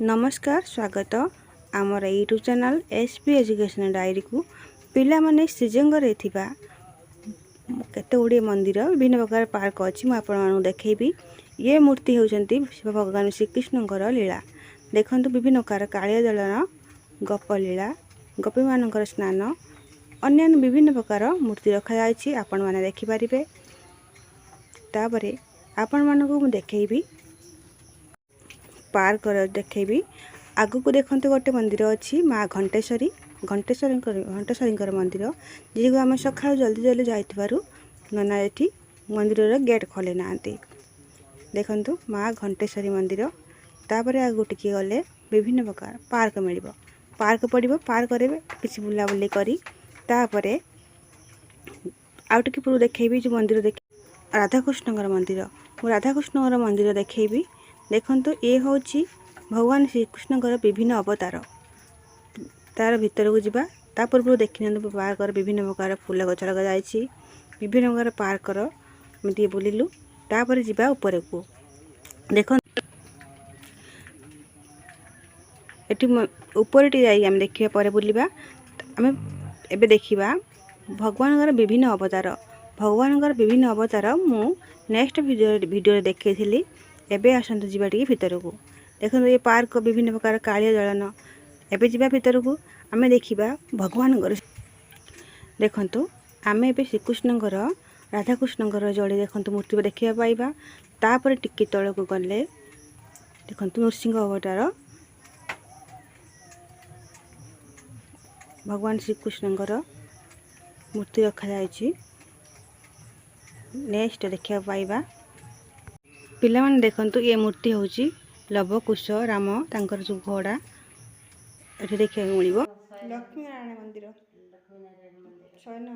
नमस्कार स्वागत आमर YouTube channel SP education diary को पिला माने श्रीजंगरे थिबा केते गुडी मंदिर विभिन्न प्रकार पार्क अच्छी मुझे देखी। ये मूर्ति होती भगवान श्रीकृष्णकर लीला देखु विभिन्न प्रकार कालिया दलन गप लीला गोपी मानकर स्नान अन्य विभिन्न प्रकार मूर्ति रखा आपण मैंने देखिपारे। तापरे आपण मानक देखी पार्क देखी आगु को देखते गोटे मंदिर अच्छी माँ घंटेश्वरी घंटेश्वरी मंदिर जी को आम सका जल्दी जल्दी जाइबारू नना ये मंदिर गेट खोले ना देखु माँ घंटेश्वरी मंदिर। तापर आगु टिके गले विभिन्न प्रकार पार्क मिल पार्क पड़ो पार्क किसी बुलाबुली करी तापरे आउ टिके पूर्व देखी जो मंदिर देख राधाकृष्ण मंदिर राधाकृष्ण मंदिर देखी देखु ये हूँ भगवान श्रीकृष्ण विभिन्न अवतार तार भीतर को जीवा ता पूर्व देखी पार्क विभिन्न प्रकार फूल गच लगा विभिन्न प्रकार पार्क टे बुलिलु तापर जीवा ऊपर को देख ऊपर टी जाम देखा पर बुलवा आम एबे देखा भगवान विभिन्न अवतार मु नेक्स्ट वीडियो देखी एबे आसतु जीवा टी भीतर को देखो ये पार्क विभिन्न प्रकार कालिया जलन एबे जीवा भीतर को आम देखा भगवान देखु आम ए श्रीकृष्ण राधाकृष्ण जोड़ी देखु मूर्ति देखा पाइबा तापर टिके तल को गले देखु नृसिंह अवतार भगवान श्रीकृष्ण मूर्ति रखा नेक्स्ट देखा पाइबा पिला माने देखंतु ये मूर्ति होची लव कुश राम तांकर जो घोड़ा ये देखा मिल लक्ष्मी नारायण मंदिर शयन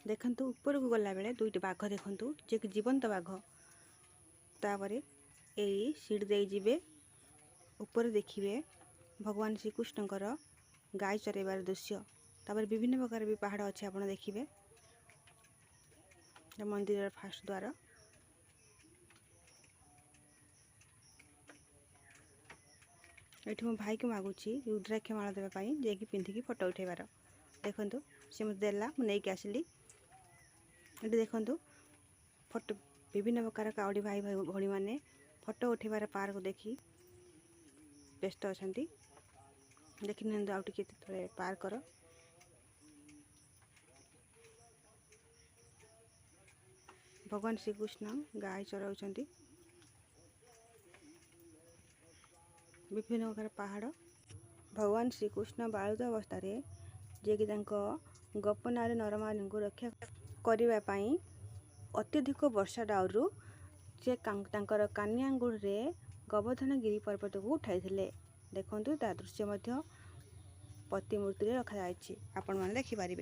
देखंतु ऊपर को गला बेले दुईटी बाघ देखंतु जे कि जीवंत बाघ तापरे एई सीट दे जिबे ऊपर देखिए भगवान श्रीकृष्णकर गाय चरेबार दृश्य तापर विभिन्न प्रकार भी पहाड़ अच्छे आप देखिए मंदिर फास्ट द्वार ये मो भाई को मागुची रुद्राक्ष माला देवाई जे पिंधिकी फोटो उठेबार देखु सी मत देला मुझे आसली ये देखु फोटो विभिन्न प्रकार काउडी भाई भाई मैंने फोटो उठेबार पार्क देखी व्यस्त अच्छा देखी आउ टे पार्क भगवान श्रीकृष्ण गाय चराउं विभिन्न प्रकार पहाड़ भगवान श्रीकृष्ण बालुत अवस्था जे कि गोपनारी नरमान को रक्षा करने अत्यधिक वर्षा डाउरू से कानियांगुड़ रे गोवर्धन गिरी पर्वत को उठाई देखु ता दृश्य प्रतिमूर्ति रखा आपण मैंने देखिपारे।